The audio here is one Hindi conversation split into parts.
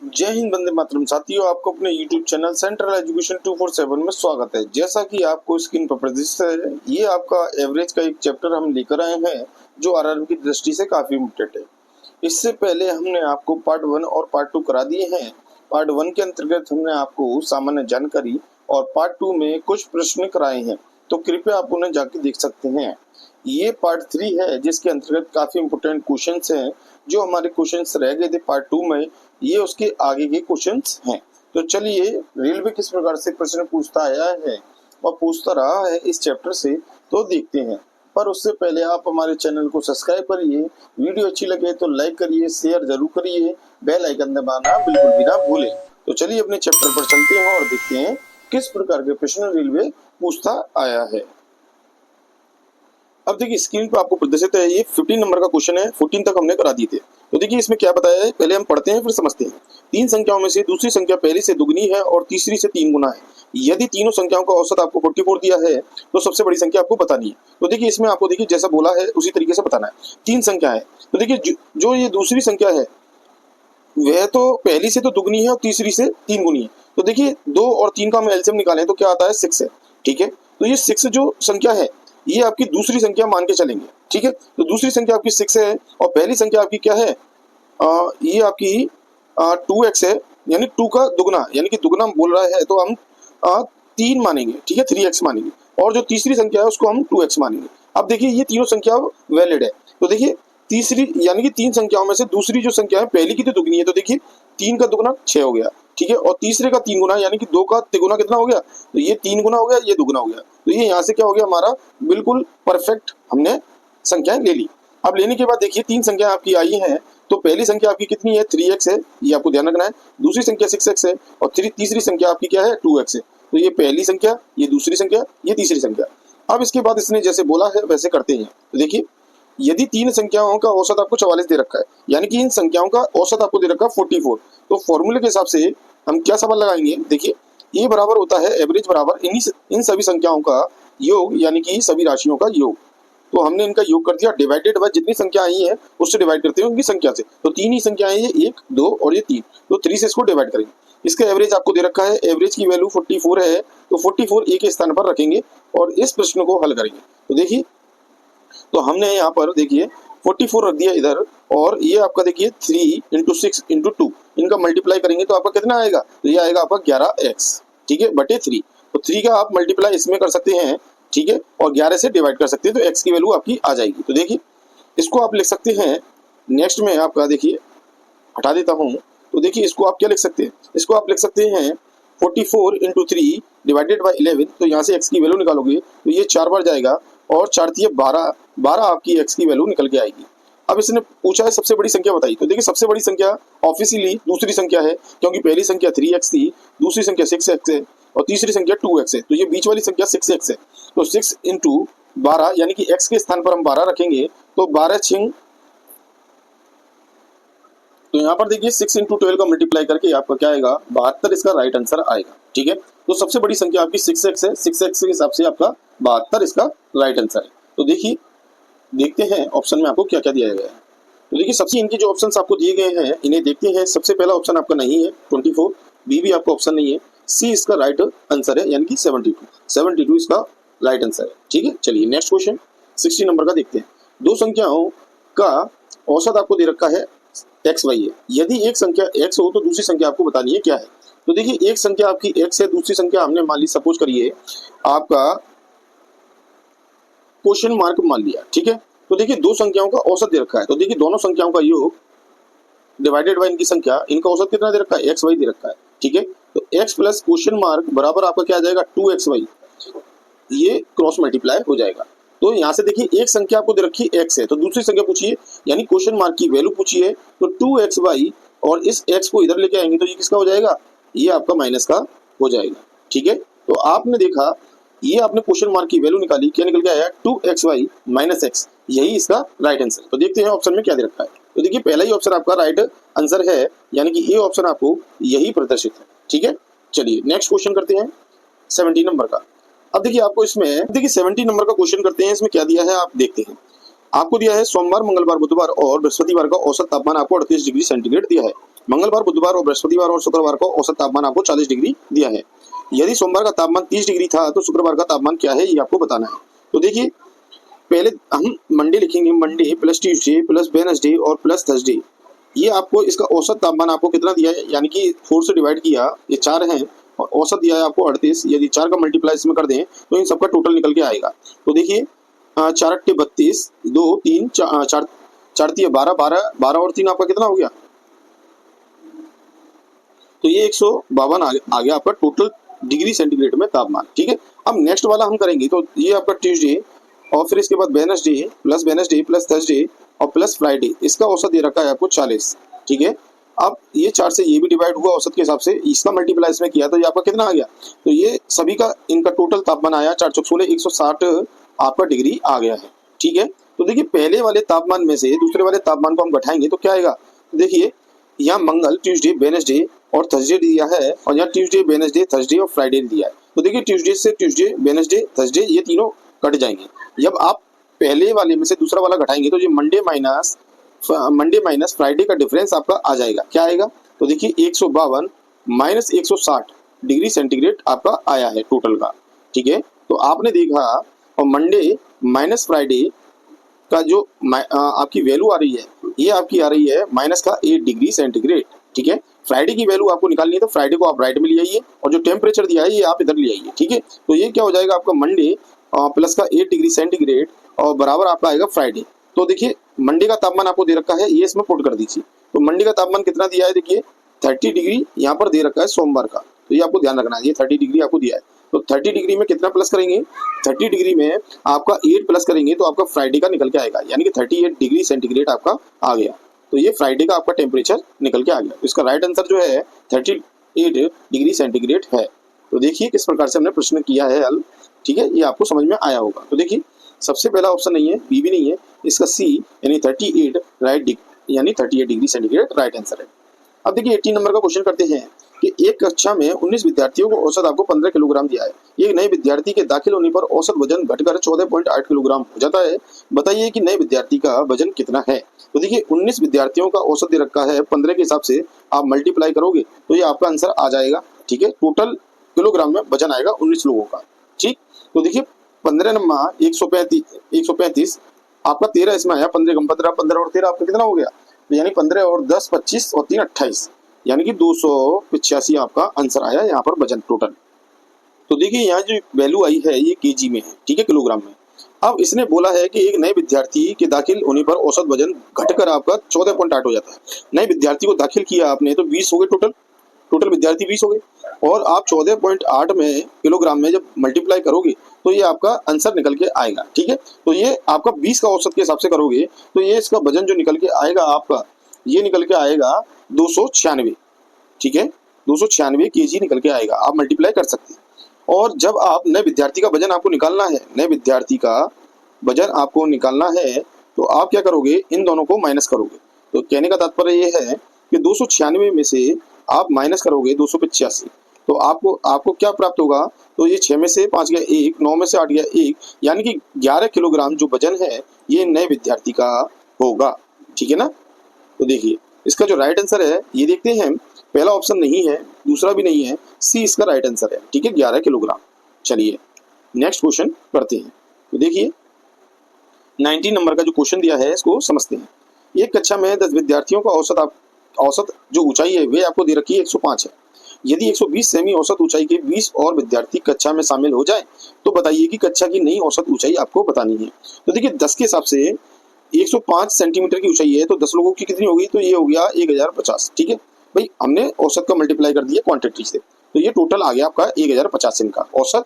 जय हिंद, वंदे मातरम। साथियों, आपको अपने YouTube चैनल सेंट्रल एजुकेशन 247 में स्वागत है। जैसा कि आपको स्क्रीन पर प्रदर्शित है, ये आपका एवरेज का एक चैप्टर हम लेकर आए हैं जो आरआरबी की दृष्टि से काफी इम्पोर्टेंट है। इससे पहले हमने आपको पार्ट 1 और पार्ट 2 करा दिए हैं। पार्ट 1 के अंतर्गत हमने आपको सामान्य जानकारी और पार्ट 2 में कुछ प्रश्न कराए हैं, तो कृपया आप उन्हें जाके देख सकते हैं। ये पार्ट 3 है जिसके अंतर्गत काफी इम्पोर्टेंट क्वेश्चंस हैं। जो हमारे क्वेश्चंस रह गए थे पार्ट 2 में, ये उसके आगे के क्वेश्चंस हैं। तो चलिए, रेलवे किस प्रकार से प्रश्न पूछता आया है और पूछता रहा है इस चैप्टर से, तो देखते हैं। पर उससे पहले आप हमारे चैनल को सब्सक्राइब करिए, वीडियो अच्छी लगे तो लाइक करिए, शेयर जरूर करिए, बेल आइकन दबाना बिल्कुल भी ना भूलें। तो चलिए अपने चैप्टर पर चलते हैं और देखते हैं किस प्रकार के प्रश्न रेलवे पूछता आया है। अब देखिए, स्क्रीन पर आपको प्रदर्शित है, ये 15 नंबर का क्वेश्चन है। 14 तक हमने करा दिए थे। तो देखिए इसमें क्या बताया है, पहले हम पढ़ते हैं फिर समझते हैं। तीन संख्याओं में से दूसरी संख्या पहली से दुगनी है और तीसरी से 3 गुना है। यदि तीनों संख्याओं का औसत आपको 44 दिया है तो सबसे बड़ी संख्या आपको बतानी है। तो देखिए इसमें आपको देखिए जैसा बोला है उसी तरीके से बताना है। 3 संख्या है, तो देखिए जो ये दूसरी संख्या है वह तो पहली से तो दुगनी है और तीसरी से 3 गुनी है। तो देखिए 2 और 3 का हम एलसीएम निकालें तो क्या आता है, 6 है। ठीक है, तो ये 6 जो संख्या है ये आपकी दूसरी संख्या मान के चलेंगे। ठीक है, तो दूसरी संख्या आपकी 6 है और पहली संख्या आपकी क्या है, ये आपकी 2x है, यानी 2 का दुगना, यानी कि दुगना बोल रहा है तो हम 3 मानेंगे। ठीक है, 3x मानेंगे। और जो तीसरी संख्या है उसको हम 2x मानेंगे। अब देखिए ये तीनों संख्या वैलिड है। तो देखिए तीसरी यानी कि 3 संख्याओं में से दूसरी जो संख्या है पहली की तो दुगनी है, तो देखिए 3 का दुगना 6 हो गया। ठीक है, और तीसरे का 3 गुना यानी कि 2 का तिगुना कितना हो गया, तो ये 3 गुना हो गया, ये दुगुना हो गया। तो ये यहाँ से क्या हो गया, हमारा बिल्कुल परफेक्ट हमने संख्याएं ले ली। अब लेने के बाद देखिए 3 संख्या आपकी आई हैं, तो पहली संख्या आपकी कितनी है, 3x है, ये आपको ध्यान रखना है। दूसरी संख्या 6x है और तीसरी संख्या आपकी क्या है, 2x है। तो ये पहली संख्या, ये दूसरी संख्या, ये तीसरी संख्या। अब इसके बाद इसने जैसे बोला है वैसे करते हैं। तो देखिए यदि 3 संख्याओं का औसत आपको 44 दे रखा है, यानी कि इन संख्याओं का औसत आपको दे रखा है 44, तो फॉर्मूले के हिसाब से हम क्या सवाल लगाएंगे, देखिए ये बराबर होता है एवरेज बराबर इन सभी संख्याओं का योग, यानी कि सभी राशियों का योग। तो हमने इनका योग कर दिया, डिवाइडेड बाय जितनी संख्या आई है उससे डिवाइड करते हैं उनकी संख्या से। तो 3 ही संख्या है, ये 1, 2 और ये 3, तो 3 से इसको डिवाइड करेंगे। इसका एवरेज आपको दे रखा है, एवरेज की वैल्यू 44 है, तो 44 ए के स्थान पर रखेंगे और इस प्रश्न को हल करेंगे। तो देखिए, तो हमने यहाँ पर देखिए 44 रख दिया इधर, और ये आपका देखिए 3 × 6 × 2, इनका मल्टीप्लाई करेंगे तो आपका कितना आएगा, तो ये आएगा आपका 11x। ठीक है, बटे 3। तो 3 का आप मल्टीप्लाई इसमें कर सकते हैं, ठीक है, और 11 से डिवाइड कर सकते हैं, तो x की वैल्यू आपकी आ जाएगी। तो देखिए इसको आप लिख सकते हैं, नेक्स्ट में आपका देखिए हटा देता हूँ। तो देखिए इसको आप क्या लिख सकते हैं, इसको आप लिख सकते हैं 44 × 3 डिवाइडेड बाई 11। तो यहाँ से x की वैल्यू निकालोगे तो ये 4 बार जाएगा और 4 × 12, 12 आपकी x की वैल्यू निकल के आएगी। अब इसने पूछा है सबसे बड़ी संख्या बताइए। तो देखिए सबसे बड़ी संख्या ऑब्वियसली दूसरी संख्या है, क्योंकि पहली संख्या 3x थी, दूसरी संख्या 6x है और तीसरी संख्या 2x है। तो ये बीच वाली संख्या 6x है। तो 6 × 12 यानी कि x के स्थान पर हम 12 रखेंगे, तो 12 छिंग, तो यहाँ पर देखिए 6 × 12 का मल्टीप्लाई करके आपका क्या आएगा, 72 इसका राइट आंसर आएगा। ठीक है, तो सबसे बड़ी संख्या आपकी 6x है, 6x के हिसाब से आपका 72 इसका राइट आंसर है। तो देखिए देखते हैं ऑप्शन में आपको क्या क्या दिया गया है। तो देखिए सबसे इनके जो ऑप्शंस आपको दिए गए हैं इन्हें देखते हैं। सबसे पहला ऑप्शन आपका नहीं है 24, बी भी आपका ऑप्शन नहीं है, सी इसका राइट आंसर है, यानी कि 72 इसका राइट आंसर है। ठीक है, चलिए नेक्स्ट क्वेश्चन 60 नंबर का देखते हैं। दो संख्याओं का औसत आपको दे रखा है एक्स वाई है। यदि एक संख्या x हो तो दूसरी संख्या आपको बतानी है क्या है। तो देखिए एक संख्या आपकी x है, दूसरी संख्या हमने मान ली, सपोज करिए आपका क्वेश्चन मार्क मान लिया। ठीक है, तो देखिए दो संख्याओं का औसत दे रखा है, तो देखिए दोनों संख्याओं का योग डिवाइडेड बाय इनकी संख्या, इनका औसत कितना दे रखा है, एक्स वाई दे रखा है। ठीक है, तो x प्लस क्वेश्चन मार्क बराबर आपका क्या आ जाएगा, 2xy, ये क्रॉस मल्टीप्लाई हो जाएगा। तो यहाँ से देखिए एक संख्या आपको दे रखी है x है, तो दूसरी संख्या पूछिए, यानी क्वेश्चन मार्क की वैल्यू पूछिए, तो 2xy, और इस x को इधर लेके आएंगे तो ये किसका हो जाएगा, ये आपका माइनस का हो जाएगा। ठीक है, तो आपने देखा ये आपने क्वेश्चन मार्क की वैल्यू निकाली, क्या निकल के आया, 2xy - x, यही इसका राइट आंसर। तो देखते हैं ऑप्शन में क्या दे रखा है। तो देखिए पहला ही ऑप्शन आपका राइट आंसर है, यानी कि ये ऑप्शन आपको यही प्रदर्शित है। ठीक है, चलिए नेक्स्ट क्वेश्चन करते हैं 70 नंबर का। अब देखिए आपको इसमें देखिए 70 नंबर का क्वेश्चन करते हैं, इसमें क्या दिया है आप देखते हैं। आपको दिया है सोमवार, मंगलवार, बुधवार और बृहस्पतिवार का औसत तापमान आपको 38 डिग्री सेंटीग्रेड दिया है। मंगलवार, बुधवार और बृहस्पतिवार और शुक्रवार को औसत तापमान आपको 40 डिग्री दिया है। यदि सोमवार का तापमान 30 डिग्री था तो शुक्रवार का तापमान क्या है ये आपको बताना है। तो देखिए पहले हम मंडे लिखेंगे, Monday plus Tuesday plus Wednesday और प्लस थर्सडे। ये आपको इसका औसत तापमान आपको कितना दिया है, यानी कि 4 से डिवाइड किया, ये 4 है और औसत दिया है आपको 38। यदि 4 का मल्टीप्लाई इसमें कर दें तो इन सबका टोटल निकल के आएगा। तो देखिए 4 अट्ठे 32, 2 3 4 4 3 12, 12 12 और 3 आपका कितना हो गया, तो ये 152 आ गया आपका टोटल डिग्री सेंटीग्रेड में तापमान। ठीक है, अब नेक्स्ट वाला हम करेंगे। तो ये आपका ट्यूसडे और फिर इसके बाद वेडनेसडे प्लस थर्सडे और प्लस फ्राइडे, इसका औसत दे रखा है आपको 40। ठीक है, अब ये 4 से ये भी डिवाइड हुआ औसत के हिसाब से, इसका मल्टीप्लाई इसमें किया तो ये आपका कितना आ गया, तो ये सभी का इनका टोटल तापमान आया 4 चौक 16 160 आपका डिग्री आ गया है। ठीक है, तो देखिए पहले वाले तापमान में से दूसरे वाले तापमान को हम घटाएंगे तो क्या आएगा, देखिए यहाँ मंगल, ट्यूसडे, वेडनेसडे और थर्सडे दिया है और यहाँ ट्यूसडे, वेडनेसडे, थर्सडे और फ्राइडे दिया है। तो देखिए ट्यूसडे से ट्यूसडे, वेडनेसडे, थर्सडे ये तीनों कट जाएंगे। जब आप पहले वाले में से दूसरा वाला घटाएंगे तो ये मंडे माइनस फ्राइडे का डिफरेंस आपका आ जाएगा। क्या आएगा, तो देखिए 152 माइनस 160 डिग्री सेंटीग्रेड आपका आया है टोटल का। ठीक है, तो आपने देखा और मंडे माइनस फ्राइडे का जो आपकी वैल्यू आ रही है ये आपकी आ रही है माइनस का 8 डिग्री सेंटीग्रेड। ठीक है, फ्राइडे की वैल्यू आपको निकालनी है तो फ्राइडे को आप राइट में ले आइए और जो टेम्परेचर दिया है ये आप इधर ले आइए। ठीक है, तो ये क्या हो जाएगा आपका मंडे प्लस का 8 डिग्री सेंटीग्रेड और बराबर आपका आएगा फ्राइडे। तो देखिए मंडे का तापमान आपको दे रखा है, ये इसमें पुट कर दीजिए। तो मंडे का तापमान कितना दिया है, देखिए 30 डिग्री यहाँ पर दे रखा है सोमवार का, तो ये आपको ध्यान रखना है, ये 30 डिग्री आपको दिया है। तो 30 डिग्री में कितना प्लस करेंगे, 30 डिग्री में आपका 8 प्लस करेंगे तो आपका फ्राइडे का निकल के आएगा, यानी कि 38 डिग्री सेंटीग्रेड आपका आ गया। तो ये फ्राइडे का आपका टेम्परेचर निकल के आ गया। तो इसका राइट आंसर जो है 38 डिग्री सेंटीग्रेड है। तो देखिए किस प्रकार से हमने प्रश्न किया है हल। ठीक है, ये आपको समझ में आया होगा। तो देखिए सबसे पहला ऑप्शन नहीं है, बी भी नहीं है, इसका सी यानी 38 यानी 38 डिग्री सेंटीग्रेड राइट आंसर है। अब देखिए 18 नंबर का क्वेश्चन करते हैं कि एक कक्षा में 19 विद्यार्थियों को औसत आपको 15 किलोग्राम दिया है। एक नए विद्यार्थी के दाखिल होने पर औसत वजन घटकर 14.8 किलोग्राम हो जाता है। बताइए कि नए विद्यार्थी का वजन कितना है। तो देखिए 19 विद्यार्थियों का औसत दे रखा है, 15 के हिसाब से आप मल्टीप्लाई करोगे तो ये आपका आंसर आ जाएगा। ठीक है, टोटल किलोग्राम में वजन आएगा 19 लोगों का। ठीक, तो देखिए 15 नंबर 135 आपका 13 इसमें आया, 15 कम 15 15 और 13 आपका कितना हो गया, तो यानी 15 और 10 25 और 3 28 यानी कि 285 आपका आंसर आया यहाँ पर वजन टोटल। तो देखिए यहाँ जो वैल्यू आई है ये केजी में है, ठीक है, किलोग्राम में। अब इसने बोला है कि एक नए विद्यार्थी के दाखिल होने पर औसत वजन घटकर आपका 14.8 हो जाता है। नए विद्यार्थी को दाखिल किया आपने तो 20 हो गए, टोटल विद्यार्थी 20 हो गए और आप 14.8 में किलोग्राम में जब मल्टीप्लाई करोगे तो ये आपका आंसर निकल के आएगा। ठीक है, तो ये आपका 20 का औसत के हिसाब से करोगे तो ये इसका वजन जो निकल के आएगा आपका, ये निकल के आएगा 296। ठीक है, 296 केजी निकल के आएगा, आप मल्टीप्लाई कर सकते हैं। और जब आप नए विद्यार्थी का वजन आपको निकालना है, नए विद्यार्थी का वजन आपको निकालना है तो आप क्या करोगे, इन दोनों को माइनस करोगे। तो कहने का तात्पर्य ये है कि 296 में से आप माइनस करोगे 285 तो आपको क्या प्राप्त होगा, तो ये 6 में से 5 गया 1, 9 में से 8 गया 1, यानी कि 11 किलोग्राम जो वजन है ये नए विद्यार्थी का होगा। ठीक है ना। तो देखिए इसका जो राइट आंसर है ये देखते हैं, पहला ऑप्शन नहीं है, दूसरा भी नहीं है, सी इसका राइट आंसर है। ठीक है, 11 किलोग्राम। चलिए नेक्स्ट क्वेश्चन करते हैं। तो देखिए 19 नंबर का जो क्वेश्चन दिया है इसको समझते हैं। एक कक्षा में 10 विद्यार्थियों का औसत जो ऊंचाई है वे आपको दे रखी है 105 है। यदि 120 सेमी औसत ऊंचाई के 20 और विद्यार्थी कक्षा में शामिल हो जाए तो बताइए कि कक्षा की नई औसत ऊंचाई आपको बतानी है। तो देखिए 10 के हिसाब से 105 सेंटीमीटर की ऊंचाई है तो 10 लोगों की कितनी होगी, तो ये हो गया 1050। ठीक है भाई, हमने औसत का मल्टीप्लाई कर दिया क्वांटिटी से, तो ये टोटल आ गया आपका 1050 इनका औसत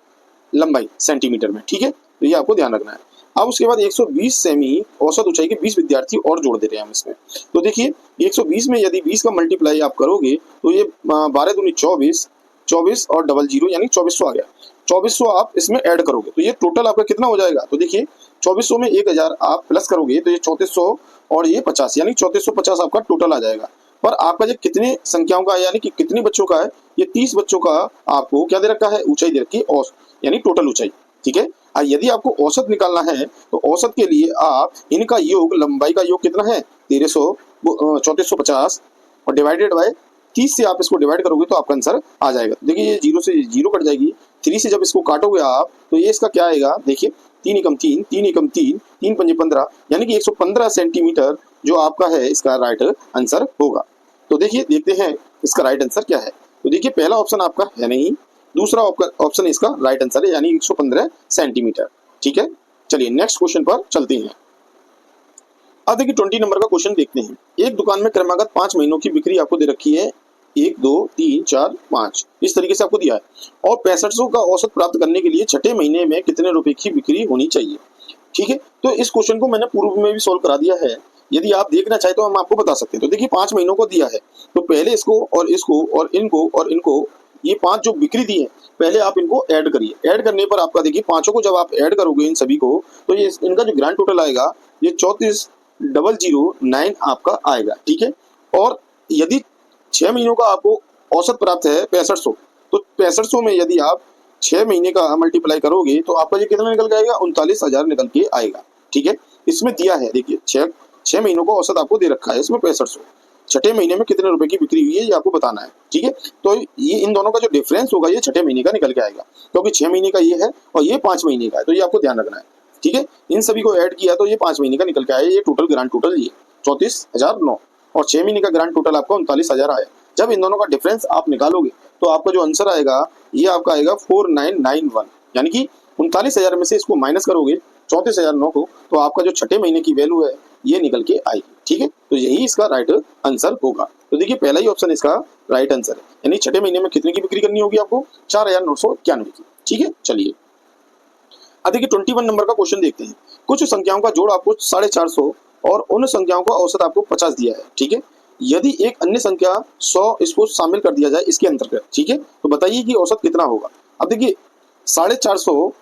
लंबाई सेंटीमीटर में। ठीक है, तो ये आपको ध्यान रखना है। अब उसके बाद 120 सेमी औसत ऊंचाई के 20 विद्यार्थी और जोड़ दे रहे हैं हम इसमें। तो देखिए 120 में यदि 20 का मल्टीप्लाई आप करोगे तो ये 12 दूनी 24 और डबल जीरो यानी 2400 आ गया। 2400 आप इसमें ऐड करोगे तो ये टोटल आपका कितना हो जाएगा, तो देखिए 2400 में 1000 आप प्लस करोगे तो ये 3400 और ये 50 यानी 3450 आपका टोटल आ जाएगा। पर आपका ये कितने संख्याओं का है यानी कि कितने बच्चों का है, ये 30 बच्चों का आपको क्या दे रखा है, ऊंचाई दे रखी है यानी टोटल ऊंचाई। ठीक है, यदि आपको औसत निकालना है तो औसत के लिए आप इनका योग, लंबाई का योग कितना है 3450 और डिवाइडेड बाय 30 से आप इसको डिवाइड करोगे तो आपका आंसर आ जाएगा। देखिए ये 0 से 0 कट जाएगी, 3 से जब इसको काटोगे आप तो ये इसका क्या आएगा, देखिए 3 एकम 3, 3 एकम 3, 3 पंजे 15, यानी कि 115 सेंटीमीटर जो आपका है इसका राइट आंसर होगा। तो देखिए देखते हैं इसका राइट आंसर क्या है। तो देखिए पहला ऑप्शन आपका है नहीं, दूसरा ऑप्शन इसका राइट आंसर है यानी 115 सेंटीमीटर। ठीक है, चलिए नेक्स्ट क्वेश्चन पर चलते हैं। अब देखिए 20 नंबर का क्वेश्चन देखते हैं। एक दुकान में क्रमागत 5 महीनों की बिक्री आपको दे रखी है, 1 2 3 4 5 इस तरीके से आपको दिया है, और 6500 का औसत प्राप्त करने के लिए छठे महीने में कितने रुपए की बिक्री होनी चाहिए। ठीक है, तो इस क्वेश्चन को मैंने पूर्व में भी सोल्व करा दिया है, यदि आप देखना चाहे तो हम आपको बता सकते हैं। तो देखिए 5 महीनों को दिया है, तो पहले इसको और इसको और इनको और इनको, ये 5 जो बिक्री दी है पहले आप इनको ऐड करिए। ऐड करने पर आपका देखिए पांचों को जब आप ऐड करोगे इन सभी को तो ये इनका जो ग्रांड टोटल आएगा ये 34,009 आपका आएगा। ठीक है, और यदि 6 महीनों का आपको औसत प्राप्त है 6500, तो 6500 में यदि आप 6 महीने का मल्टीप्लाई करोगे तो आपका ये कितना निकल के आएगा, 39,000 निकल के आएगा। ठीक है, इसमें दिया है देखिए 6 महीनों का औसत आपको दे रखा है इसमें 6500, छठे महीने में कितने रुपए की बिक्री हुई है ये आपको बताना है। ठीक है, तो ये इन दोनों का जो डिफरेंस होगा ये छठे महीने का निकल के आएगा, क्योंकि 6 महीने का ये है और ये 5 महीने का है, तो ये आपको ध्यान रखना है। ठीक है, इन सभी को ऐड किया तो ये 5 महीने का निकल के आया, ये टोटल ग्रांड टोटल ये 34,009 और 6 महीने का ग्रांड टोटल आपका 39,000 आया। जब इन दोनों का डिफरेंस आप निकालोगे तो आपका जो आंसर आएगा ये आपका आएगा 4991, यानी कि 39,000 में से इसको माइनस करोगे 34,009 को, तो आपका जो छठे महीने की वैल्यू है ये निकल के आएगी। ठीक है, तो यही इसका राइट आंसर होगा। तो देखिए पहला ही ऑप्शन इसका राइट आंसर है, यानी छठे महीने में कितने की बिक्री करनी होगी आपको, 4,991 की। ठीक है, चलिए अब देखिए 21 नंबर का क्वेश्चन देखते हैं। कुछ संख्याओं का जोड़ आपको 450 और उन संख्याओं का औसत आपको 50 दिया है। ठीक है, यदि एक अन्य संख्या 100 इसको शामिल कर दिया जाए इसके अंतर्गत, ठीक है, तो बताइए कि औसत कितना होगा। अब देखिए 450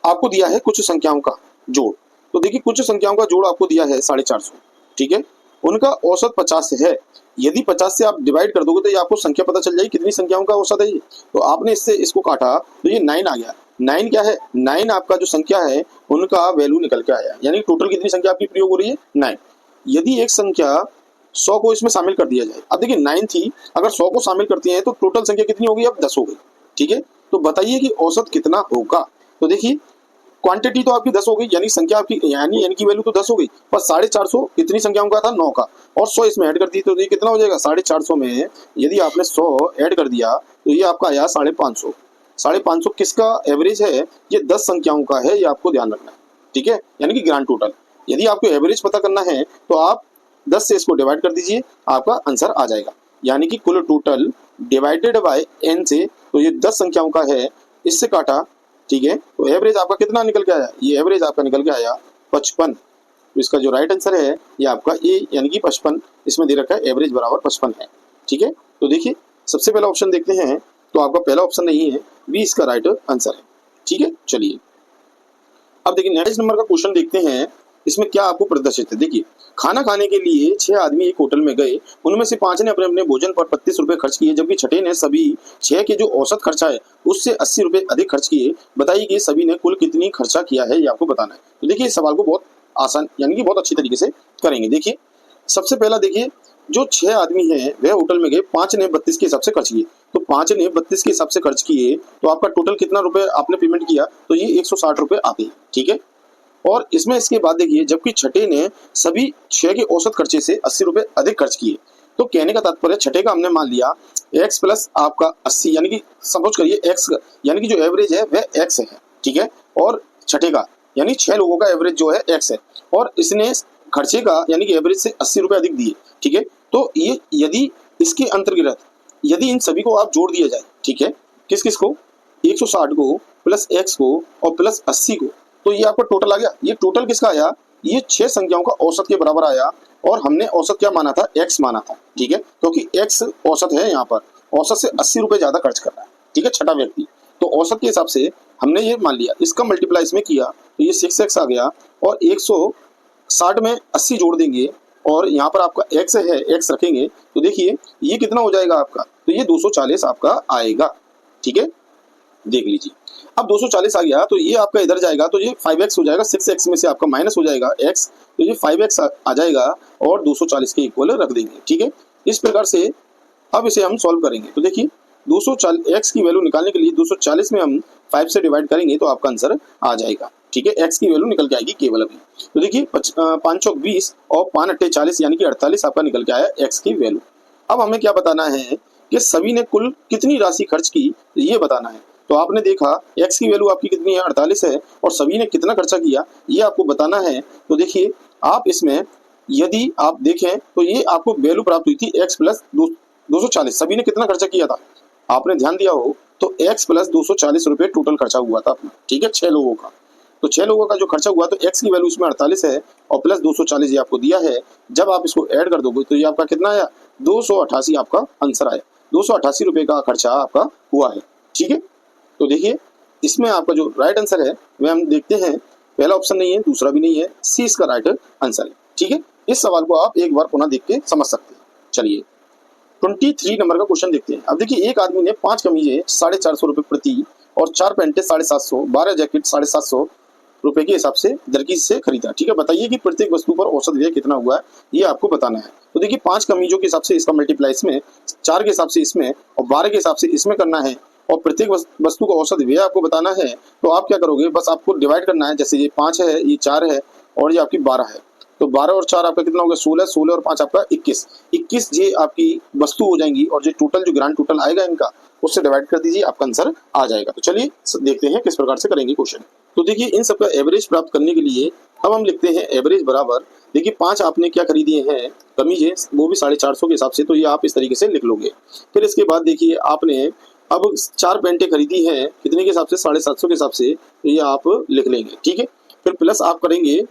आपको दिया है कुछ संख्याओं का जोड़, तो देखिए कुछ संख्याओं का जोड़ आपको दिया है 450, ठीक है, उनका औसत 50 है। यदि 50 से आप डिवाइड कर दोगे तो ये आपको संख्या पता चल जाएगी कितनी संख्याओं का औसत है ये। तो आपने इससे इसको काटा तो ये 9 आ गया। 9 क्या है, 9 आपका जो संख्या है उनका वैल्यू निकल के आया, यानी टोटल कितनी संख्या आपकी प्रयोग हो रही है, 9। यदि एक संख्या 100 को इसमें शामिल कर दिया जाए, अब देखिए 9 थी, अगर 100 को शामिल करती है तो टोटल संख्या कितनी होगी, अब 10 हो गई। ठीक है, तो बताइए कि औसत कितना होगा। तो देखिए क्वांटिटी तो आपकी 10 हो गई, यानी संख्या आपकी यानी एन की वैल्यू तो 10 हो गई, पर 450 कितनी संख्याओं का था, 9 का, और 100 इसमें ऐड कर दी तो ये कितना हो जाएगा, 450 में यदि आपने 100 ऐड कर दिया तो ये आपका आया 550। 550 किसका एवरेज है, ये 10 संख्याओं का है, ये आपको ध्यान रखना है। ठीक है, यानी कि ग्रांड टोटल। यदि आपको एवरेज पता करना है तो आप 10 से इसको डिवाइड कर दीजिए, आपका आंसर आ जाएगा, यानी कि कुल टोटल डिवाइडेड बाय n से, तो ये 10 संख्याओं का है, इससे काटा। ठीक है, तो एवरेज आपका कितना निकल के आया, ये एवरेज आपका निकल के आया 55। तो इसका जो राइट आंसर है ये आपका ए यानी कि 55, इसमें दे रखा है एवरेज बराबर 55 है। ठीक है, तो देखिए सबसे पहला ऑप्शन देखते हैं, तो आपका पहला ऑप्शन नहीं है, बी इसका राइट आंसर है। ठीक है, चलिए अब देखिए नेक्स्ट नंबर का क्वेश्चन देखते हैं, इसमें क्या आपको प्रदर्शित है। देखिए खाना खाने के लिए 6 आदमी एक होटल में गए, उनमें से 5 ने अपने अपने भोजन पर 35 रुपए खर्च किए, जबकि छठे ने सभी 6 के जो औसत खर्चा है उससे 80 रुपए अधिक खर्च किए। बताइए कि सभी ने कुल कितनी खर्चा किया है, ये आपको बताना है। तो देखिए इस सवाल को बहुत आसान यानी कि बहुत अच्छी तरीके से करेंगे। देखिए सबसे पहला देखिए जो 6 आदमी हैं वह होटल में गए, 5 ने 32 के हिसाब से खर्च किए, तो 5 ने 32 के हिसाब से खर्च किए, तो आपका टोटल कितना रुपए आपने पेमेंट किया, तो ये 160 रुपए आते हैं। ठीक है, और इसमें इसके बाद देखिए जबकि छठे ने सभी 6 के औसत खर्चे से 80 रुपए अधिक खर्च किए, तो कहने का तात्पर्य छठे का हमने मान लिया x प्लस आपका 80, यानी कि सपोज करिए x यानी कि जो एवरेज है वह x है। ठीक है, और छठे का यानी 6 लोगों का एवरेज जो है x है, और इसने खर्चे का यानी कि एवरेज से 80 रुपए अधिक दिए। ठीक है, तो ये यदि इसके अंतर्गत यदि इन सभी को आप जोड़ दिया जाए, ठीक है, किस किस को, 160 को प्लस x को और प्लस 80 को, तो ये आपका टोटल आ गया। ये टोटल किसका आया, ये 6 संख्याओं का औसत के बराबर आया, और हमने औसत क्या माना था, x माना था। ठीक है, क्योंकि x औसत है, यहाँ पर औसत से 80 रुपए ज्यादा खर्च कर रहा है। ठीक है, छठा व्यक्ति, तो औसत के हिसाब से हमने ये मान लिया, इसका मल्टीप्लाई इसमें किया तो ये 6x आ गया, और 160 में 80 जोड़ देंगे और यहाँ पर आपका x है, x रखेंगे, तो देखिए ये कितना हो जाएगा आपका, तो ये 240 आपका आएगा। ठीक है, देख लीजिए अब 240 आ गया, तो ये आपका इधर जाएगा, तो ये 5x हो जाएगा, 6x में से आपका माइनस हो जाएगा x, तो ये 5x आ जाएगा और 240 के इक्वल रख देंगे। ठीक है, इस प्रकार से अब इसे हम सॉल्व करेंगे। तो देखिए 240 x की वैल्यू निकालने के लिए 240 में हम 5 से डिवाइड करेंगे तो आपका आंसर आ जाएगा। ठीक है, x की वैल्यू निकल के आएगी केवल अभी। तो देखिए 5 चौक 20 और 5 अट्ठे 40 यानी कि 48 आपका निकल के आया x की वैल्यू। अब हमें क्या बताना है कि सभी ने कुल कितनी राशि खर्च की ये बताना है। तो आपने देखा x की वैल्यू आपकी कितनी है 48 है और सभी ने कितना खर्चा किया ये आपको बताना है। तो देखिए आप इसमें यदि आप देखें तो ये आपको वैल्यू प्राप्त हुई थी x प्लस 240। सभी ने कितना खर्चा किया था आपने ध्यान दिया हो तो x प्लस 240 रुपये टोटल खर्चा हुआ था अपना। ठीक है, 6 लोगों का। तो 6 लोगों का जो खर्चा हुआ तो x की वैल्यू इसमें 48 है और प्लस 240 ये आपको दिया है। जब आप इसको ऐड कर दोगे तो ये आपका कितना आया 288 आपका आंसर आया। 288 रुपये का खर्चा आपका हुआ है। ठीक है, तो देखिए इसमें आपका जो राइट आंसर है वह हम देखते हैं, पहला ऑप्शन नहीं है, दूसरा भी नहीं है, सी इसका राइट आंसर है। ठीक है, इस सवाल को आप एक बार पुनः देख के समझ सकते हैं। चलिए 23 नंबर का क्वेश्चन देखते हैं। अब देखिए एक आदमी ने 5 कमीजें 450 रुपये प्रति और 4 पैंटे 750, 12 जैकेट 750 रुपए के हिसाब से दरकीज से खरीदा। ठीक है, बताइए कि प्रत्येक वस्तु पर औसत व्यय कितना हुआ है ये आपको बताना है। तो देखिए 5 कमीजों के हिसाब से इसका मल्टीप्लाई इसमें, 4 के हिसाब से इसमें और 12 के हिसाब से इसमें करना है और प्रत्येक वस्तु का औसत व्यय आपको बताना है। तो आप क्या करोगे, बस आपको डिवाइड करना है। जैसे ये 5 है, ये 4 है और ये आपकी 12 है। तो 12 और 4 आपका कितना हो गया 16, 16 और 5 आपका 21 ये आपकी वस्तु हो जाएंगी और जो टोटल जो ग्रांड टोटल आएगा इनका उससे डिवाइड कर दीजिए, आपका आंसर आ जाएगा। तो चलिए देखते हैं किस प्रकार से करेंगे क्वेश्चन। तो देखिए इन सबका एवरेज प्राप्त करने के लिए अब हम लिखते हैं एवरेज बराबर, देखिए 5 आपने क्या खरीदी है कमीजें, वो भी 450 के हिसाब से, तो ये आप इस तरीके से लिख लोगे। फिर इसके बाद देखिए आपने अब 4 पैंटें खरीदी हैं कितने के हिसाब से 750 के हिसाब से, तो ये आप लिख लेंगे। ठीक है, फिर प्लस आप करेंगे,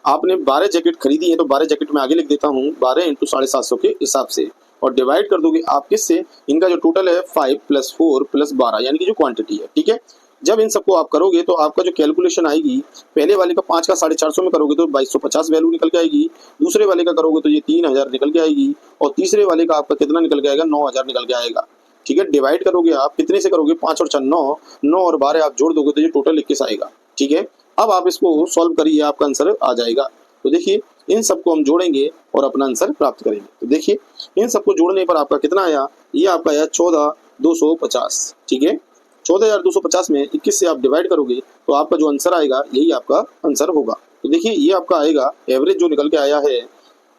आपने 12 जैकेट खरीदी है तो 12 जैकेट में आगे लिख देता हूँ 12 इंटू 750 के हिसाब से और डिवाइड कर दोगे आप किससे, इनका जो टोटल है 5 प्लस 4 प्लस 12 यानी कि जो क्वांटिटी है। ठीक है, जब इन सबको आप करोगे तो आपका जो कैलकुलेशन आएगी, पहले वाले का 5 का 450 में करोगे तो 2250 वैल्यू निकल के आएगी, दूसरे वाले का करोगे तो ये 3000 निकल के आएगी और तीसरे वाले का आपका कितना निकल के आएगा 9000 निकल के आएगा। ठीक है, डिवाइड करोगे आप कितने से करोगे 5 और 4 9, 9 और 12 आप जोड़ दोगे तो ये टोटल 21 आएगा। ठीक है, अब आप इसको सॉल्व करिए, आपका आंसर आ जाएगा। तो देखिए इन सबको हम जोड़ेंगे और अपना आंसर प्राप्त करेंगे। तो देखिए इन सबको जोड़ने पर आपका कितना आया, ये आपका आया 14250। ठीक है, 14250 में 21 से आप डिवाइड करोगे तो आपका जो आंसर आएगा यही आपका आंसर होगा। तो देखिए ये आपका आएगा एवरेज जो निकल के आया है।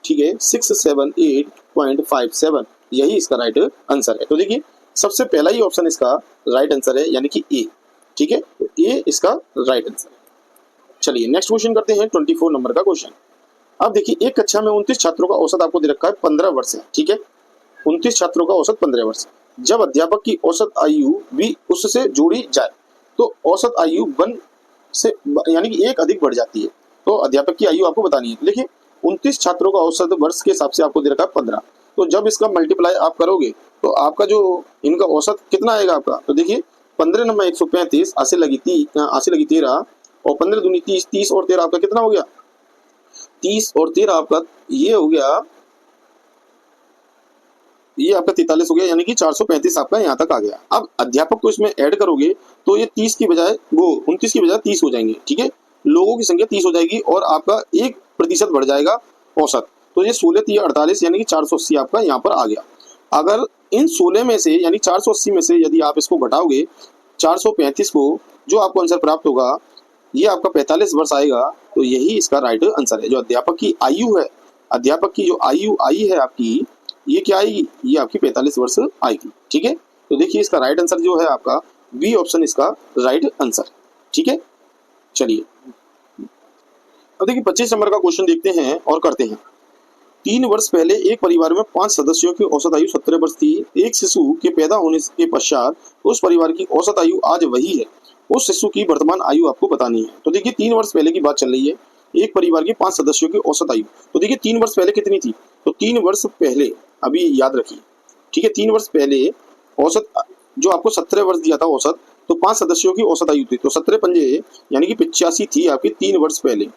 ठीक है, 678.57 यही इसका राइट आंसर है। तो देखिए सबसे पहला ही ऑप्शन इसका राइट आंसर है यानी कि ए। ठीक है, तो ए इसका राइट आंसर है। चलिए नेक्स्ट क्वेश्चन करते हैं 24 नंबर का क्वेश्चन। अब देखिए एक कक्षा में 29 छात्रों का औसत आपको दे रखा है 15 वर्ष है। ठीक है, 29 छात्रों का औसत 15 वर्ष। जब अध्यापक की औसत आयु भी उससे जोड़ी जाए तो औसत आयु 1 से यानी कि 1 अधिक बढ़ जाती है। तो अध्यापक की आयु आपको बतानी है। देखिए 29 छात्रों का औसत वर्ष के हिसाब से आपको दे रखा है 15। तो जब इसका मल्टीप्लाई आप करोगे तो आपका जो इनका औसत कितना आएगा आपका, तो देखिए 15 नंबर 135, 80 लगी 13 और 15 दूनी 30, 30 और 13 आपका कितना हो गया 30 और 13 आपका ये हो गया, ये आपका 43 हो गया यानी कि 435 आपका यहाँ तक आ गया। अब अध्यापक को इसमें ऐड करोगे तो ये 30 की बजाय वो 29 की बजाय 30 हो जाएंगे। ठीक है, लोगों की संख्या 30 हो जाएगी और आपका 1% बढ़ जाएगा औसत। तो ये 16 3 48 यानी कि 480 आपका यहाँ पर आ गया। अगर इन 16 में से यानी 480 में से यदि आप इसको घटाओगे 435 को, जो आपको आंसर प्राप्त होगा ये आपका 45 वर्ष आएगा। तो यही इसका राइट आंसर है। जो अध्यापक की आयु है, अध्यापक की जो आयु आई है आपकी, ये क्या आएगी, ये आपकी 45 वर्ष आएगी। ठीक है, तो देखिए इसका राइट आंसर जो है आपका बी ऑप्शन इसका राइट आंसर। ठीक है, चलिए अब देखिए 25 नंबर का क्वेश्चन देखते हैं और करते हैं। 3 वर्ष पहले एक परिवार में 5 सदस्यों की औसत आयु 17 वर्ष थी। एक शिशु के पैदा होने के पश्चात उस परिवार की औसत आयु आज वही है। उस शिशु की वर्तमान आयु आपको बतानी है। तो देखिए 3 वर्ष पहले की बात चल रही है, एक परिवार की 5 सदस्यों की औसत आयु। तो देखिए 3 वर्ष पहले कितनी थी, तो 3 वर्ष पहले अभी याद रखिए। ठीक है, 3 वर्ष पहले औसत जो आपको 17 वर्ष दिया था औसत, तो 5 सदस्यों की औसत आयु थी तो 17 पंजे यानी कि 85 थी आपकी 3 वर्ष पहले।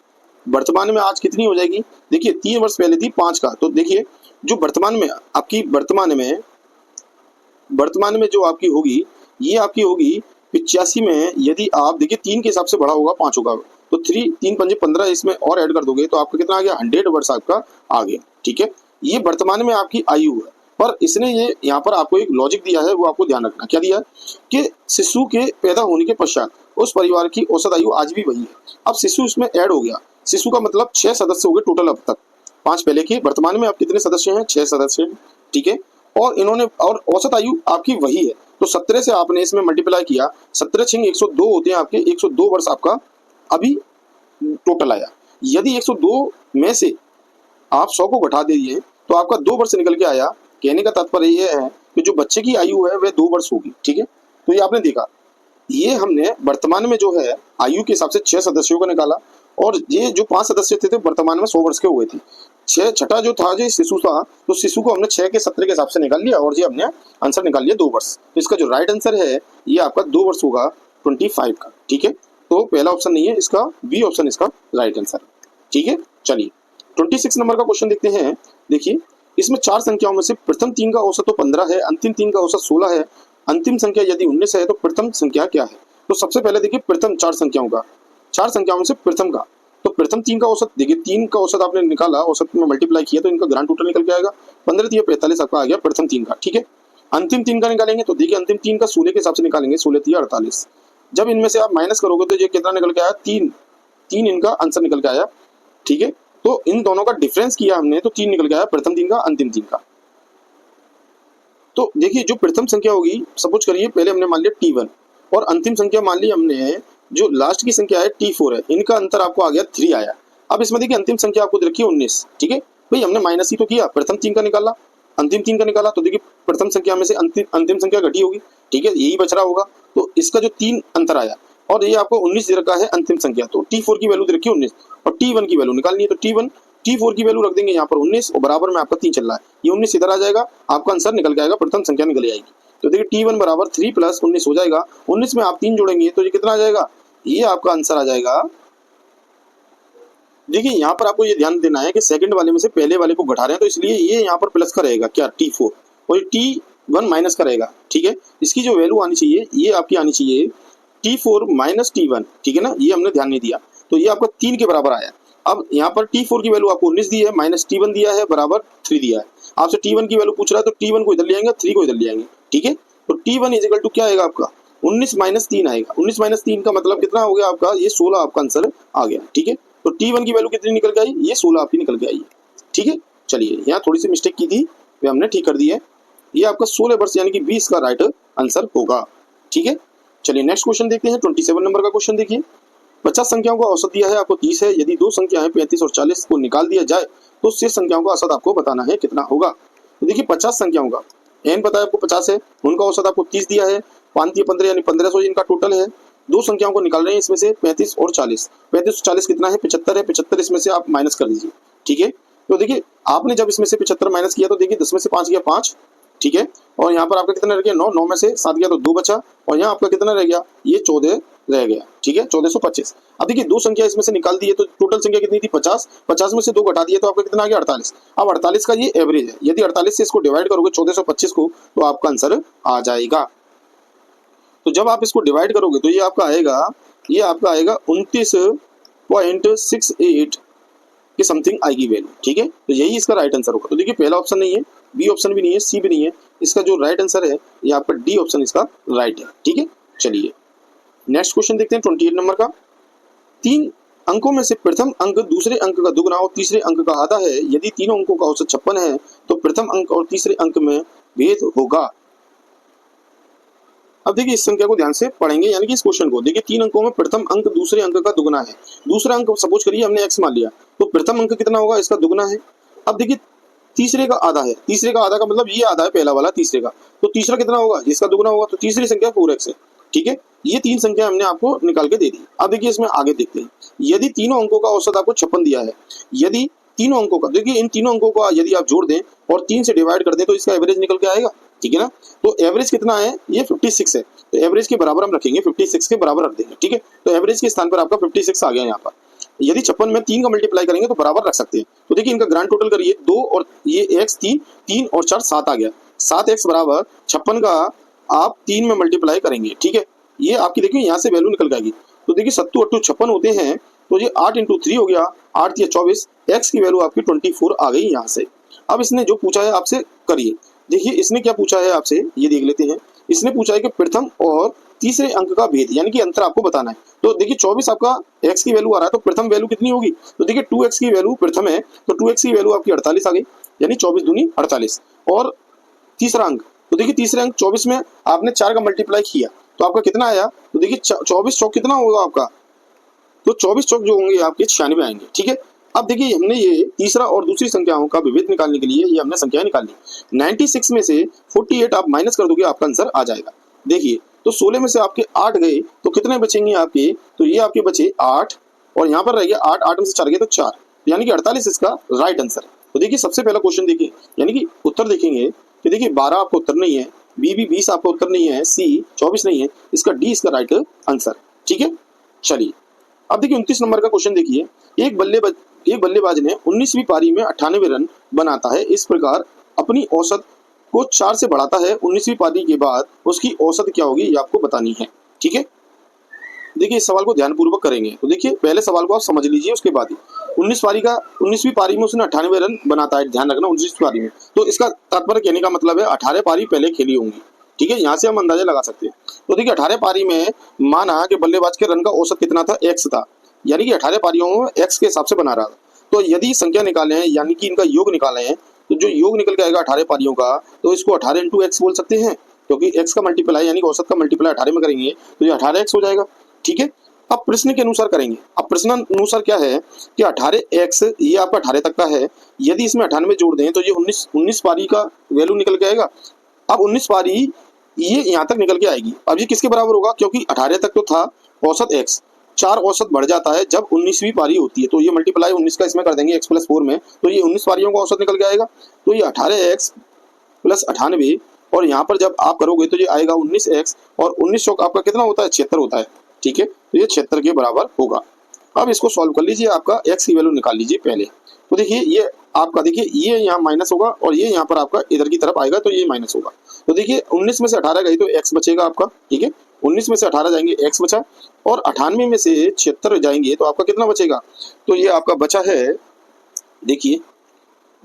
वर्तमान में आज कितनी हो जाएगी, देखिए 3 वर्ष पहले थी 5 का, तो देखिए जो वर्तमान में आपकी वर्तमान में जो आपकी होगी ये आपकी होगी 85 में। यदि आप देखिए 3 के हिसाब से बड़ा होगा 5 होगा तो 3 पंजे 15 इसमें और ऐड कर दोगे तो आपका कितना आ गया 100 वर्ष आपका आ गया। ठीक है, ये वर्तमान में आपकी आयु है। पर इसने ये यहाँ पर आपको एक लॉजिक दिया है, वो आपको ध्यान रखना। क्या दिया है कि शिशु के पैदा होने के पश्चात उस परिवार की औसत आयु आज भी वही है। अब शिशु इसमें ऐड हो गया, शिशु का मतलब 6 सदस्य हो गए टोटल अब तक, 5 पहले के। वर्तमान में आप कितने सदस्य हैं? 6 सदस्य हैं, ठीक है। और इन्होंने और औसत आयु आपकी वही है, तो 17 से आपने इसमें मल्टीप्लाई किया, 17 छिंग 102 होते हैं आपके, 102 वर्ष आपका अभी टोटल आया। यदि 102 में से आप 100 को घटा दीजिए तो आपका 2 वर्ष निकल के आया। कहने का तात्पर्य यह है कि जो बच्चे की आयु है वह 2 वर्ष होगी, ठीक है। तो ये आपने देखा, ये हमने वर्तमान में जो है आयु के हिसाब से 6 सदस्यों को निकाला, और ये जो 5 सदस्य थे वर्तमान में 100 वर्ष के हुए थे। छठा जो था जो शिशु था, तो शिशु को हमने 6 के 17 के हिसाब से निकाल लिया, और ये हमने आंसर निकाल लिया 2 वर्ष। तो इसका जो राइट आंसर है ये आपका 2 वर्ष होगा 25 का, ठीक है। तो पहला ऑप्शन नहीं है इसका, बी ऑप्शन इसका राइट आंसर, ठीक है। चलिए 26 नंबर का क्वेश्चन देखते हैं। देखिए इसमें 4 संख्याओं में से प्रथम 3 का औसत तो 15 है, अंतिम 3 का औसत 16 है, अंतिम संख्या यदि 19 है तो प्रथम संख्या क्या है? तो सबसे पहले देखिए प्रथम 4 संख्याओं में से प्रथम का, तो प्रथम 3 का औसत देखिए, 3 का औसत आपने निकाला, औसत में मल्टीप्लाई किया तो इनका ग्रांड टोटल निकल के आएगा 15 3 45 आपका आ गया प्रथम 3 का, ठीक है। अंतिम 3 का निकालेंगे तो देखिए अंतिम 3 का 16 के हिसाब से निकालेंगे, 16 3 48। जब इनमें से आप माइनस करोगे तो ये कितना निकल के आया? 3 इनका आंसर निकल के आया, ठीक है। तो इन दोनों का डिफरेंस किया हमने तो 3 निकल के आया, प्रथम 3 का अंतिम 3 का। तो देखिए जो प्रथम संख्या होगी, सपोज करिए पहले हमने मान लिया T1 और अंतिम संख्या मान ली हमने जो लास्ट की संख्या है T4 है, इनका अंतर आपको आ गया 3 आया। अब इसमें देखिए अंतिम संख्या आपको दे रखी है 19, ठीक है। भाई हमने माइनस ही तो किया, प्रथम 3 का निकाला, अंतिम 3 का निकाला, तो देखिए प्रथम संख्या में से अंतिम संख्या घटी होगी, ठीक है, यही बच रहा होगा। तो इसका जो 3 अंतर आया, और ये आपको 19 दे रखा है अंतिम संख्या, तो T4 की वैल्यू दे रखी है 19 और T1 की वैल्यू निकालनी है, तो T4 की वैल्यू रख देंगे यहाँ पर 19 और बराबर में आपका 3 चल रहा है, ये 19 इधर आ जाएगा, आपका आंसर निकल के आएगा, प्रथम संख्या निकल आएगी। तो देखिए T1 बराबर 3 + 19 हो जाएगा, 19 में आप 3 जोड़ेंगे तो ये कितना आ जाएगा? ये आपका आंसर आ जाएगा। देखिए यहाँ पर आपको ये ध्यान देना है कि सेकंड वाले में से पहले वाले को घटा रहे हैं, तो इसलिए ये यहाँ पर प्लस का रहेगा क्या? T4 और T1 माइनस का रहेगा, ठीक है। इसकी जो वैल्यू आनी चाहिए ये आपकी आनी चाहिए T4 - T1, ठीक है ना, ये हमने ध्यान नहीं दिया, तो ये आपका 3 के बराबर आया। अब यहाँ पर T4 की वैल्यू आपको 19 दी है, माइनस T1 दिया है, बराबर 3 दिया है। आपसे T1 की वैल्यू पूछ रहा है, तो T1 को इधर ले आएंगे, 3 को इधर ले आएंगे, ठीक है। तो T1 = क्या आएगा आपका? 19 - 3 आएगा। 19 - 3 का मतलब कितना हो गया आपका? ये 16 आपका आंसर आ गया, ठीक है। तो T1 की वैल्यू कितनी निकल के आई? ये 16 आपकी निकल के आई, ठीक है। चलिए यहाँ थोड़ी सी मिस्टेक की थी, वे हमने ठीक कर दी है। ये आपका 16 वर्ष यानी कि 20 का राइट आंसर होगा, ठीक है। चलिए नेक्स्ट क्वेश्चन देखते हैं। 27 नंबर का क्वेश्चन देखिए। 50 संख्याओं का औसत दिया है आपको 30 है, यदि 2 संख्याएं 35 और 40 को निकाल दिया जाए तो शेष संख्याओं का औसत आपको बताना है कितना होगा। तो देखिए 50 संख्याओं का n पता है आपको 50 है, उनका औसत आपको 30 दिया है, 5 × 15 यानी 1500 इनका टोटल है। 2 संख्याओं को निकाल रहे हैं इसमें से 35 और 40। 35 और 40 कितना है? 75 है। 75 इसमें से आप माइनस कर दीजिए, ठीक है। तो देखिए आपने जब इसमें से 75 माइनस किया तो देखिए 10 में से 5 गया 5, ठीक है। और यहाँ पर आपका कितना रह गया? 9, 9 में से 7 गया तो 2 बचा, और यहाँ आपका कितना रह गया? ये 14 रह गया, ठीक है, 1425। अब देखिए 2 संख्या इसमें से निकाल दी है तो टोटल संख्या कितनी थी? 50। 50 में से 2 घटा दिए तो आपका कितना आ गया? 48। अब 48 का ये एवरेज है, यदि 48 से इसको डिवाइड करोगे 1425 को तो आपका आंसर आ जाएगा। तो जब आप इसको डिवाइड करोगे तो ये आपका आएगा 29.68 के समथिंग आएगी वैल्यू, ठीक है। तो यही इसका राइट आंसर होगा। तो देखिए पहला ऑप्शन नहीं है, बी ऑप्शन भी नहीं है, सी भी नहीं है, इसका जो राइट आंसर है ये आपका डी ऑप्शन इसका राइट है, ठीक है। चलिए नेक्स्ट क्वेश्चन देखते हैं 28 नंबर का। 3 अंकों में से प्रथम अंक दूसरे अंक का दुगना और तीसरे अंक का आधा है, यदि तीनों अंकों का औसत 56 है तो प्रथम अंक और तीसरे अंक में भेद होगा। अब देखिए इस संख्या को ध्यान से पढ़ेंगे, यानी कि इस क्वेश्चन को देखिए 3 अंकों में प्रथम अंक दूसरे अंक का दुगना है, दूसरा अंक सपोज करिए हमने x मान लिया, तो प्रथम अंक कितना होगा? इसका दुगना है। अब देखिए तीसरे का आधा है, तीसरे का आधा का मतलब ये आधा है पहला वाला तीसरे का, तो तीसरा कितना होगा? इसका दुगना होगा, तो तीसरी संख्या 4x है, ठीक है। ये 3 संख्या हमने आपको निकाल के दे दी। अब देखिए इसमें आगे देखते हैं, यदि तीनों अंकों का औसत आपको 56 दिया है, यदि तीनों अंकों का, देखिए इन तीनों अंकों का यदि आप जोड़ दें और 3 से डिवाइड कर दें तो इसका एवरेज निकल के आएगा, ठीक है ना। तो एवरेज कितना है? ये 56 है, तो एवरेज के बराबर हम रखेंगे, 56 के बराबर रख देंगे, ठीक है। तो एवरेज के स्थान पर आपका 56 आ गया यहाँ पर। यदि 56 में 3 का मल्टीप्लाई करेंगे तो बराबर रख सकते हैं। तो देखिए इनका ग्रांड टोटल करिए, 2 और ये x 3 और 4 7 आ गया, 7x बराबर 56 का आप 3 में मल्टीप्लाई करेंगे, ठीक है। ये आपकी देखिए यहाँ से वैल्यू निकल जाएगी। तो देखिए 7 8 56 होते हैं, तो ये 8 × 3 हो गया, 8 × 24, x की वैल्यू आपकी 24 आ गई यहाँ से। अब इसने जो पूछा है आपसे करिए, देखिए इसने क्या पूछा है आपसे, ये देख लेते हैं। इसने पूछा है कि प्रथम और तीसरे अंक का भेद यानी कि अंतर आपको बताना है। तो देखिए 24 आपका x की वैल्यू आ रहा है, तो प्रथम वैल्यू कितनी होगी? तो देखिए 2x की वैल्यू प्रथम है, तो 2x की वैल्यू आपकी 48 आ गई, यानी 24 दूनी 48। और तीसरा अंक, तो देखिए तीसरे अंक 24 में आपने 4 का मल्टीप्लाई किया तो आपका कितना आया? तो देखिए 24 चौक कितना होगा आपका? तो 24 चौक जो होंगे आपके 96 आएंगे। ठीक है, अब देखिए हमने ये तीसरा और दूसरी संख्याओं का विभेद निकालने के लिए ये हमने संख्याएं निकाली। 96 में से 48 आप माइनस कर दोगे, आपका आंसर आ जाएगा। देखिए तो 16 में से आपके 8 गए तो कितने बचेंगे आपके? तो ये आपके बचे 8 और यहाँ पर रह गया 8, 8 में से 4 गए तो 4, यानी कि 48 इसका राइट आंसर। तो देखिए सबसे पहला क्वेश्चन देखिए, यानी कि उत्तर देखेंगे कि देखिए 12 आपका उत्तर नहीं है, बी भी 20 आपका उत्तर नहीं है, सी 24 नहीं है, इसका डी इसका राइट आंसर। ठीक है, चलिए अब देखिए 29 नंबर का क्वेश्चन देखिए। एक बल्लेबाज ने 19वीं पारी में 98 रन बनाता है, इस प्रकार अपनी औसत को 4 से बढ़ाता है। 19वीं पारी के बाद उसकी औसत क्या होगी, ये आपको बतानी है। ठीक है, देखिए इस सवाल को ध्यानपूर्वक करेंगे। तो देखिए पहले सवाल को आप समझ लीजिए, उसके बाद ही 19वीं पारी में उसने 98 रन बनाता है, ध्यान रखना 19वीं पारी में। तो इसका तात्पर्य कहने का मतलब है 18 पारी पहले खेली होंगी। ठीक है, यहाँ से हम अंदाजा लगा सकते हैं। तो देखिए 18 पारी में माना कि बल्लेबाज के रन का औसत कितना था? x था, यानी कि 18 पारियों में x के हिसाब से बना रहा था। तो यदि संख्या निकाले हैं यानी कि इनका योग निकाले हैं, तो जो योग निकल के आएगा 18 पारियों का, तो इसको 18 इंटू एक्स बोल सकते हैं, क्योंकि x का मल्टीप्लाई यानी कि औसत का मल्टीप्लाई 18 में करेंगे तो ये 18x हो जाएगा। ठीक है, अब प्रश्न के अनुसार करेंगे। अब प्रश्न अनुसार क्या है कि 18x ये आपका 18 तक का है, यदि इसमें 98 जोड़ दें तो ये 19 पारी का वैल्यू निकल के आएगा। अब 19 पारी ये यहाँ तक निकल के आएगी। अब ये किसके बराबर होगा? क्योंकि 18 तक तो था औसत x, 4 औसत बढ़ जाता है जब 19वीं पारी होती है, तो ये मल्टीप्लाई 19 का इसमें कर देंगे x + 4 में, तो ये 19 पारियों का औसत निकल के आएगा। तो ये 18x + 98 और यहाँ पर जब आप करोगे तो ये आएगा 19x और 19 चौक आपका कितना होता है? 76 होता है। ठीक है, तो ये 76 के बराबर होगा। अब इसको सॉल्व कर लीजिए, आपका x की वैल्यू निकाल लीजिए पहले। तो देखिए ये आपका, देखिए ये यहाँ माइनस होगा और ये यहाँ पर आपका इधर की तरफ आएगा तो ये माइनस होगा। तो देखिए 19 में से 18 गई तो x बचेगा आपका। ठीक है, 19 में से 18 जाएंगे x बचा, और 98 में से 76 जाएंगे तो आपका कितना बचेगा? तो ये आपका बचा है, देखिए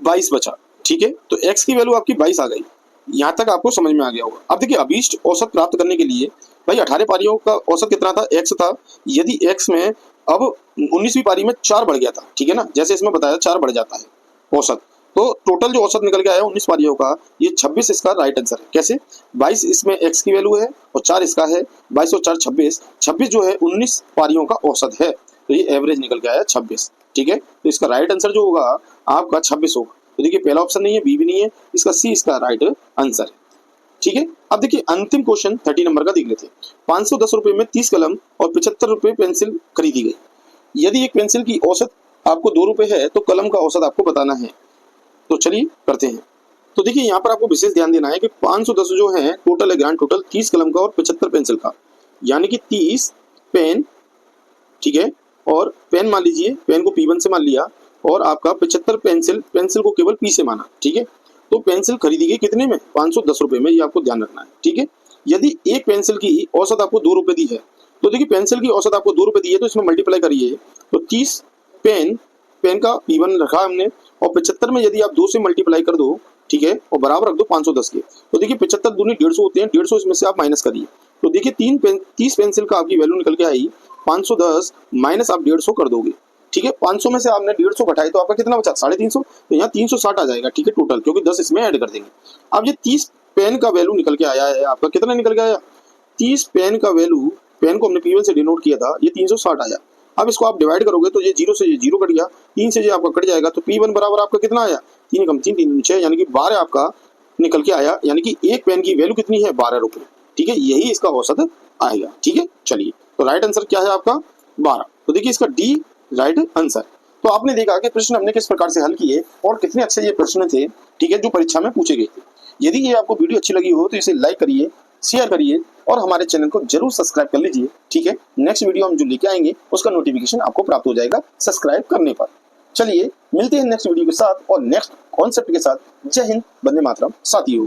22 बचा। ठीक है, तो x की वैल्यू आपकी 22 आ गई। यहाँ तक आपको समझ में आ गया होगा। अब देखिए अभीष्ट औसत प्राप्त करने के लिए भाई 18 पारियों का औसत कितना था? x था। यदि x में अब 19वीं पारी में 4 बढ़ गया था, ठीक है ना, जैसे इसमें बताया 4 बढ़ जाता है औसत, तो टोटल जो औसत निकल के आया 19 पारियों का, ये 26 इसका राइट आंसर है। कैसे? 22 इसमें x की वैल्यू है और 4 इसका है, 22 और 4 26, 26 जो है 19 पारियों का औसत है, तो ये एवरेज निकल के आया 26। ठीक है, तो इसका राइट आंसर जो होगा आपका 26 होगा। तो देखिए पहला ऑप्शन नहीं है, बी भी नहीं है, इसका सी इसका राइट आंसर है। ठीक है, अब देखिए अंतिम क्वेश्चन 30 नंबर का देख लेते हैं। 510 रुपए में 30 कलम और 75 रुपए पेंसिल खरीदी गई। यदि एक पेंसिल की औसत आपको 2 रुपए है तो कलम का औसत आपको बताना है। तो चलिए करते हैं। तो देखिए यहाँ पर आपको विशेष ध्यान देना है कि 510 जो है टोटल है, ग्रांड टोटल 30 कलम का और 75 पेंसिल का, यानी कि 30 पेन, ठीक है, और पेन मान लीजिए, पेन को P1 से मान लिया, और आपका 75 पेंसिल, पेंसिल को केवल P से माना। ठीक है, तो पेंसिल खरीदी गई कितने में? 510 रुपए में, ये आपको ध्यान रखना है। ठीक है, यदि एक पेंसिल की औसत आपको 2 रुपए दी है, तो देखिए पेंसिल की औसत आपको 2 रुपए दी है तो इसमें मल्टीप्लाई करिए, तो 30 पेन, पेन का P1 रखा हमने, और 75 में यदि आप 2 से मल्टीप्लाई कर दो, ठीक है, और बराबर रख दो 510 के, तो देखिए 75 दूनी 150 होते हैं, 150 इसमें से आप माइनस करिए, तो देखिए 30 पेंसिल का आपकी वैल्यू निकल के आई 510 माइनस आप 150 कर दोगे। ठीक है, 500 में से आपने 150 घटाई तो आपका कितना बचा? 350, तो यहाँ 360 आ जाएगा। ठीक है, टोटल, क्योंकि 10 इसमें ऐड कर देंगे। अब ये 30 पेन का वैल्यू निकल के आया है आपका, कितना निकल के आया? 30 पेन का वैल्यू, पेन को हमने P1 से डिनोट किया था, ये 360 आया। अब इसको आप डिवाइड करोगे तो ये 0 से ये 0 कट गया, 3 से ये आपका कट जाएगा, तो P1 बराबर आपका कितना आया? 3 कम 3 3 6, यानी कि 12 आपका निकल के आया, यानी कि एक पेन की वैल्यू कितनी है? 12 रुपए। ठीक है, यही इसका औसत आएगा। ठीक है, चलिए, तो राइट आंसर क्या है आपका? 12। तो देखिए इसका डी राइट आंसर। तो आपने देखा कि प्रश्न हमने किस प्रकार से हल किए और कितने अच्छे ये प्रश्न थे, ठीक है, जो परीक्षा में पूछे गए थे। यदि ये आपको वीडियो अच्छी लगी हो तो इसे लाइक करिए, शेयर करिए और हमारे चैनल को जरूर सब्सक्राइब कर लीजिए। ठीक है, नेक्स्ट वीडियो हम जो लेके आएंगे उसका नोटिफिकेशन आपको प्राप्त हो जाएगा सब्सक्राइब करने पर। चलिए मिलते हैं नेक्स्ट वीडियो के साथ और नेक्स्ट कॉन्सेप्ट के साथ। जय हिंद, वंदे मातरम साथियों।